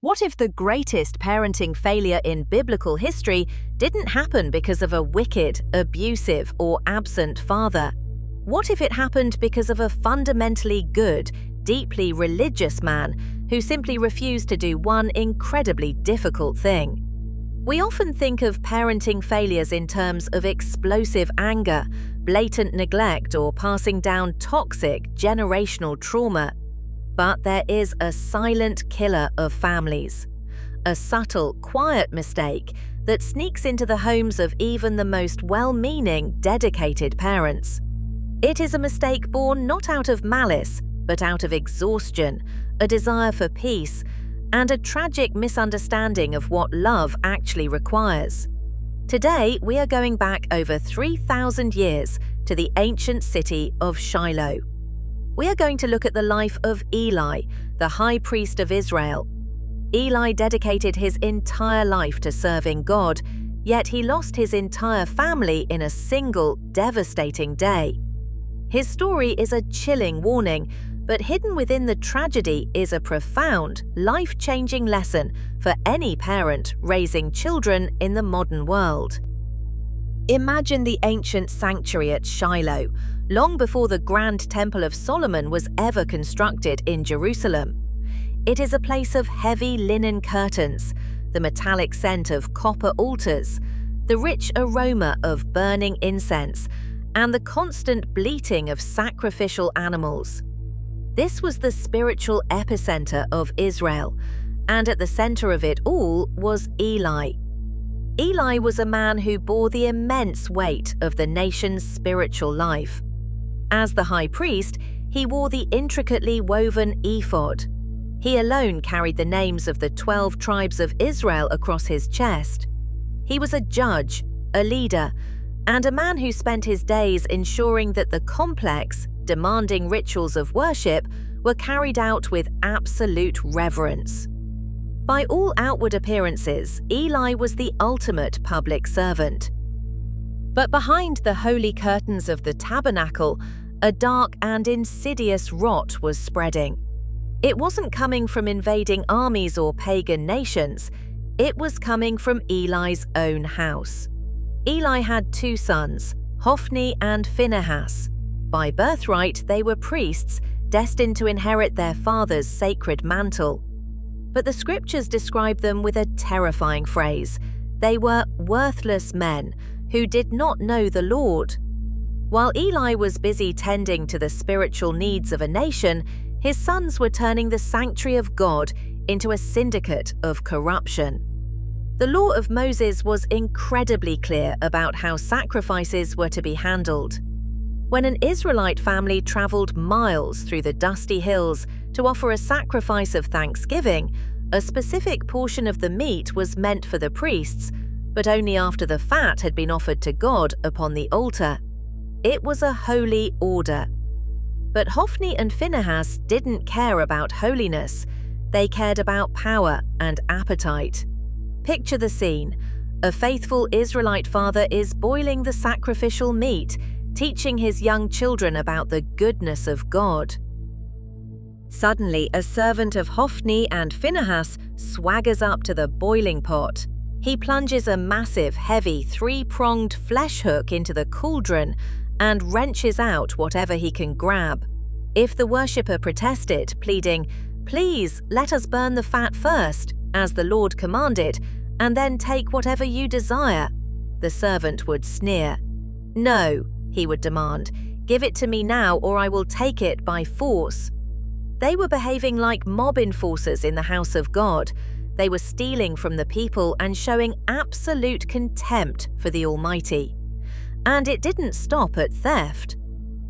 What if the greatest parenting failure in biblical history didn't happen because of a wicked, abusive, or absent father? What if it happened because of a fundamentally good, deeply religious man who simply refused to do one incredibly difficult thing? We often think of parenting failures in terms of explosive anger, blatant neglect, or passing down toxic, generational trauma. But there is a silent killer of families, a subtle, quiet mistake that sneaks into the homes of even the most well-meaning, dedicated parents. It is a mistake born not out of malice, but out of exhaustion, a desire for peace, and a tragic misunderstanding of what love actually requires. Today, we are going back over 3,000 years to the ancient city of Shiloh. We are going to look at the life of Eli, the high priest of Israel. Eli dedicated his entire life to serving God, yet he lost his entire family in a single, devastating day. His story is a chilling warning, but hidden within the tragedy is a profound, life-changing lesson for any parent raising children in the modern world. Imagine the ancient sanctuary at Shiloh, long before the Grand Temple of Solomon was ever constructed in Jerusalem. It is a place of heavy linen curtains, the metallic scent of copper altars, the rich aroma of burning incense, and the constant bleating of sacrificial animals. This was the spiritual epicenter of Israel, and at the center of it all was Eli. Eli was a man who bore the immense weight of the nation's spiritual life. As the high priest, he wore the intricately woven ephod. He alone carried the names of the 12 tribes of Israel across his chest. He was a judge, a leader, and a man who spent his days ensuring that the complex, demanding rituals of worship were carried out with absolute reverence. By all outward appearances, Eli was the ultimate public servant. But behind the holy curtains of the tabernacle, a dark and insidious rot was spreading. It wasn't coming from invading armies or pagan nations. It was coming from Eli's own house. Eli had 2 sons, Hophni and Phinehas. By birthright, they were priests, destined to inherit their father's sacred mantle. But the scriptures describe them with a terrifying phrase. They were worthless men who did not know the Lord. While Eli was busy tending to the spiritual needs of a nation, his sons were turning the sanctuary of God into a syndicate of corruption. The law of Moses was incredibly clear about how sacrifices were to be handled. When an Israelite family traveled miles through the dusty hills to offer a sacrifice of thanksgiving, a specific portion of the meat was meant for the priests, but only after the fat had been offered to God upon the altar. It was a holy order. But Hophni and Phinehas didn't care about holiness. They cared about power and appetite. Picture the scene. A faithful Israelite father is boiling the sacrificial meat, teaching his young children about the goodness of God. Suddenly, a servant of Hophni and Phinehas swaggers up to the boiling pot. He plunges a massive, heavy, 3-pronged flesh hook into the cauldron and wrenches out whatever he can grab. If the worshipper protested, pleading, "Please, let us burn the fat first, as the Lord commanded, and then take whatever you desire," the servant would sneer. "No," he would demand, "give it to me now or I will take it by force." They were behaving like mob enforcers in the house of God. They were stealing from the people and showing absolute contempt for the Almighty. And it didn't stop at theft.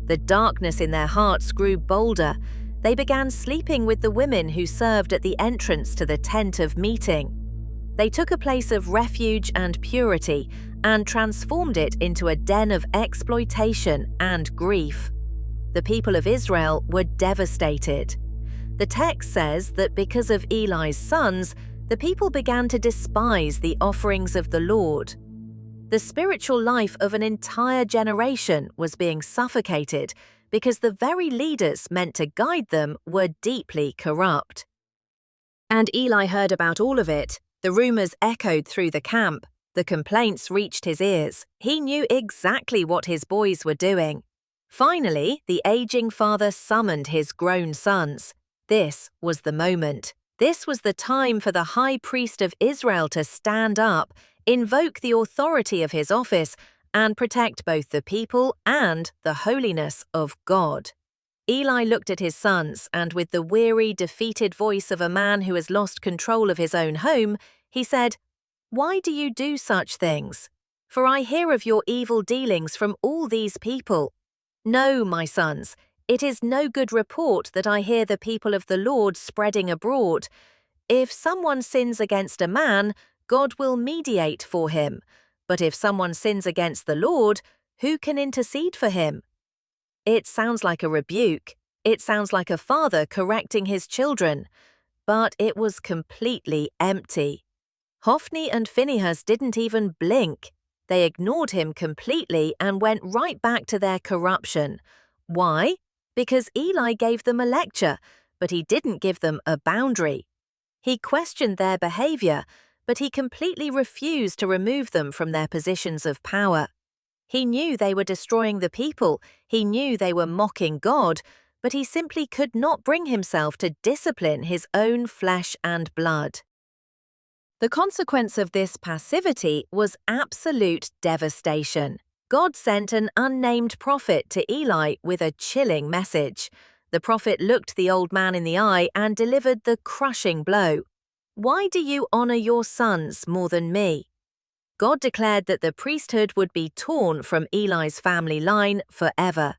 The darkness in their hearts grew bolder. They began sleeping with the women who served at the entrance to the tent of meeting. They took a place of refuge and purity and transformed it into a den of exploitation and grief. The people of Israel were devastated. The text says that because of Eli's sons, the people began to despise the offerings of the Lord. The spiritual life of an entire generation was being suffocated because the very leaders meant to guide them were deeply corrupt. And Eli heard about all of it. The rumors echoed through the camp. The complaints reached his ears. He knew exactly what his boys were doing. Finally, the aging father summoned his grown sons. This was the moment. This was the time for the high priest of Israel to stand up, invoke the authority of his office, and protect both the people and the holiness of God. Eli looked at his sons, and with the weary, defeated voice of a man who has lost control of his own home, he said, "Why do you do such things? For I hear of your evil dealings from all these people. No, my sons, it is no good report that I hear the people of the Lord spreading abroad. If someone sins against a man, God will mediate for him. But if someone sins against the Lord, who can intercede for him?" It sounds like a rebuke. It sounds like a father correcting his children. But it was completely empty. Hophni and Phinehas didn't even blink. They ignored him completely and went right back to their corruption. Why? Because Eli gave them a lecture, but he didn't give them a boundary. He questioned their behavior, but he completely refused to remove them from their positions of power. He knew they were destroying the people, he knew they were mocking God, but he simply could not bring himself to discipline his own flesh and blood. The consequence of this passivity was absolute devastation. God sent an unnamed prophet to Eli with a chilling message. The prophet looked the old man in the eye and delivered the crushing blow. "Why do you honor your sons more than me?" God declared that the priesthood would be torn from Eli's family line forever.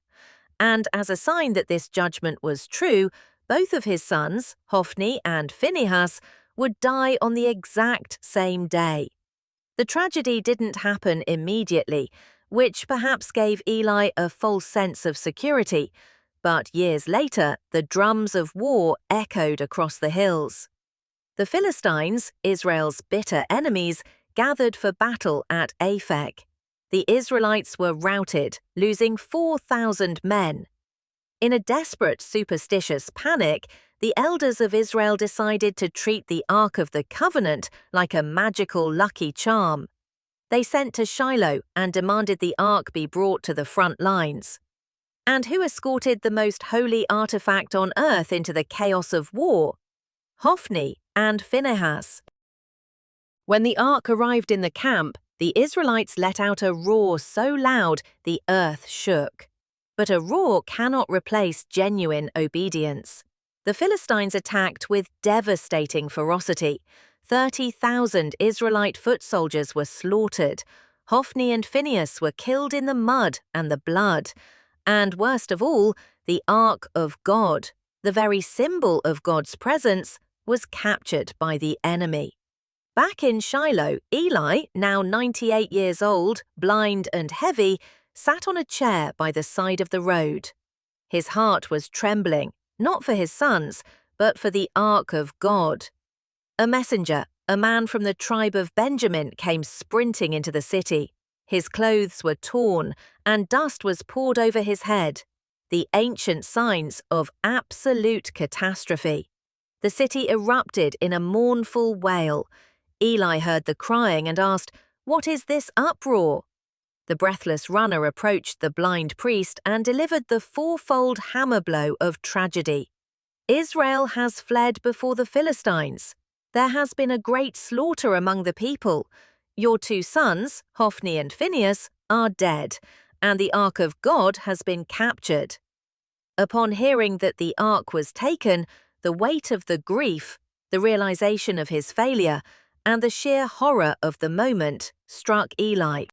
And as a sign that this judgment was true, both of his sons, Hophni and Phinehas, would die on the exact same day. The tragedy didn't happen immediately, which perhaps gave Eli a false sense of security, but years later, the drums of war echoed across the hills. The Philistines, Israel's bitter enemies, gathered for battle at Aphek. The Israelites were routed, losing 4,000 men. In a desperate, superstitious panic, the elders of Israel decided to treat the Ark of the Covenant like a magical lucky charm. They sent to Shiloh and demanded the Ark be brought to the front lines. And who escorted the most holy artifact on earth into the chaos of war? Hophni and Phinehas. When the ark arrived in the camp, the Israelites let out a roar so loud the earth shook. But a roar cannot replace genuine obedience. The Philistines attacked with devastating ferocity. 30,000 Israelite foot soldiers were slaughtered. Hophni and Phinehas were killed in the mud and the blood. And worst of all, the Ark of God, the very symbol of God's presence, was captured by the enemy. Back in Shiloh, Eli, now 98 years old, blind and heavy, sat on a chair by the side of the road. His heart was trembling, not for his sons, but for the Ark of God. A messenger, a man from the tribe of Benjamin, came sprinting into the city. His clothes were torn, and dust was poured over his head. The ancient signs of absolute catastrophe. The city erupted in a mournful wail. Eli heard the crying and asked, "What is this uproar?" The breathless runner approached the blind priest and delivered the fourfold hammer blow of tragedy. Israel has fled before the Philistines. There has been a great slaughter among the people. Your two sons, Hophni and Phinehas, are dead, and the Ark of God has been captured. Upon hearing that the Ark was taken, the weight of the grief, the realization of his failure, and the sheer horror of the moment struck Eli.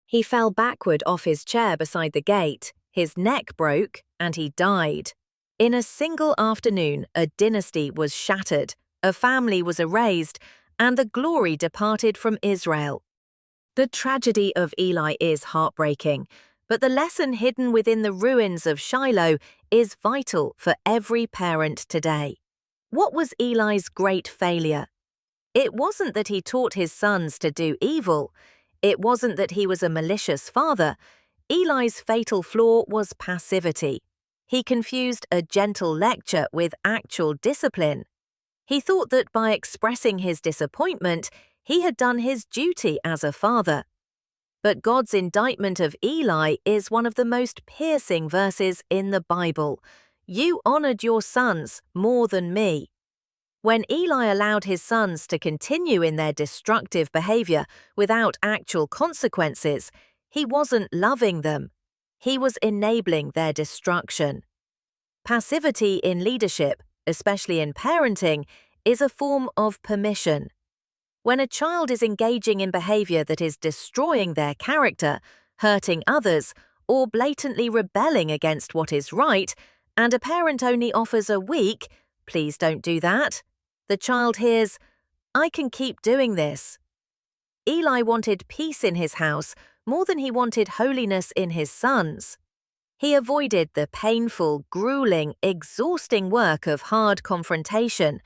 He fell backward off his chair beside the gate, his neck broke, and he died. In a single afternoon, a dynasty was shattered, a family was erased, and the glory departed from Israel. The tragedy of Eli is heartbreaking, but the lesson hidden within the ruins of Shiloh is vital for every parent today. What was Eli's great failure? It wasn't that he taught his sons to do evil. It wasn't that he was a malicious father. Eli's fatal flaw was passivity. He confused a gentle lecture with actual discipline. He thought that by expressing his disappointment, he had done his duty as a father. But God's indictment of Eli is one of the most piercing verses in the Bible. You honored your sons more than me. When Eli allowed his sons to continue in their destructive behavior without actual consequences, he wasn't loving them. He was enabling their destruction. Passivity in leadership, especially in parenting, is a form of permission. When a child is engaging in behavior that is destroying their character, hurting others, or blatantly rebelling against what is right, and a parent only offers a weak, "Please don't do that," the child hears, "I can keep doing this." Eli wanted peace in his house more than he wanted holiness in his sons. He avoided the painful, grueling, exhausting work of hard confrontation,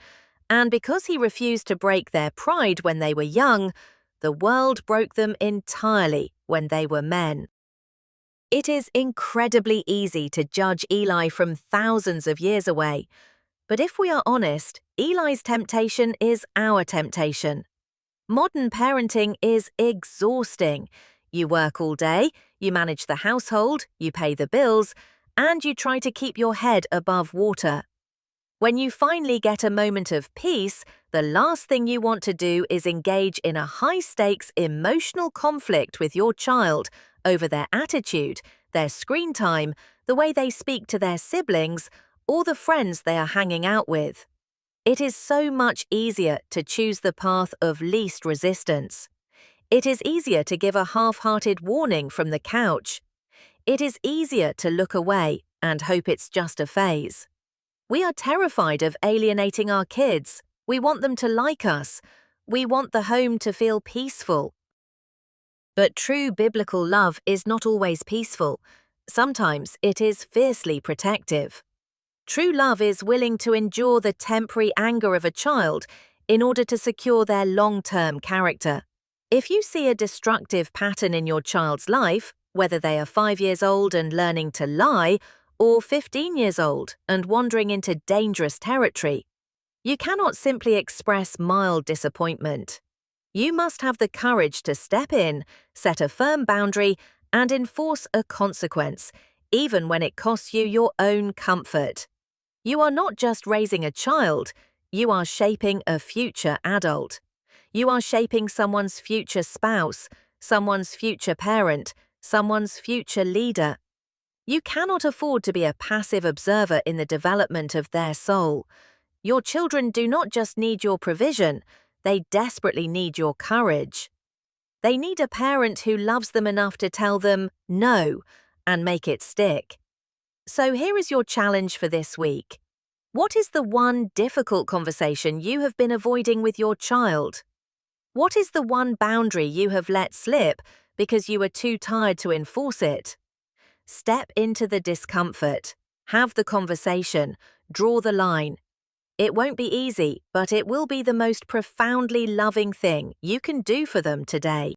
and because he refused to break their pride when they were young, the world broke them entirely when they were men. It is incredibly easy to judge Eli from thousands of years away, but if we are honest, Eli's temptation is our temptation. Modern parenting is exhausting. You work all day, you manage the household, you pay the bills, and you try to keep your head above water. When you finally get a moment of peace, the last thing you want to do is engage in a high-stakes emotional conflict with your child over their attitude, their screen time, the way they speak to their siblings, or the friends they are hanging out with. It is so much easier to choose the path of least resistance. It is easier to give a half-hearted warning from the couch. It is easier to look away and hope it's just a phase. We are terrified of alienating our kids. We want them to like us. We want the home to feel peaceful. But true biblical love is not always peaceful. Sometimes it is fiercely protective. True love is willing to endure the temporary anger of a child in order to secure their long-term character. If you see a destructive pattern in your child's life, whether they are 5 years old and learning to lie, or 15 years old and wandering into dangerous territory, you cannot simply express mild disappointment. You must have the courage to step in, set a firm boundary, and enforce a consequence, even when it costs you your own comfort. You are not just raising a child, you are shaping a future adult. You are shaping someone's future spouse, someone's future parent, someone's future leader. You cannot afford to be a passive observer in the development of their soul. Your children do not just need your provision, they desperately need your courage. They need a parent who loves them enough to tell them no and make it stick. So here is your challenge for this week. What is the one difficult conversation you have been avoiding with your child? What is the one boundary you have let slip because you were too tired to enforce it? Step into the discomfort. Have the conversation. Draw the line. It won't be easy, but it will be the most profoundly loving thing you can do for them today.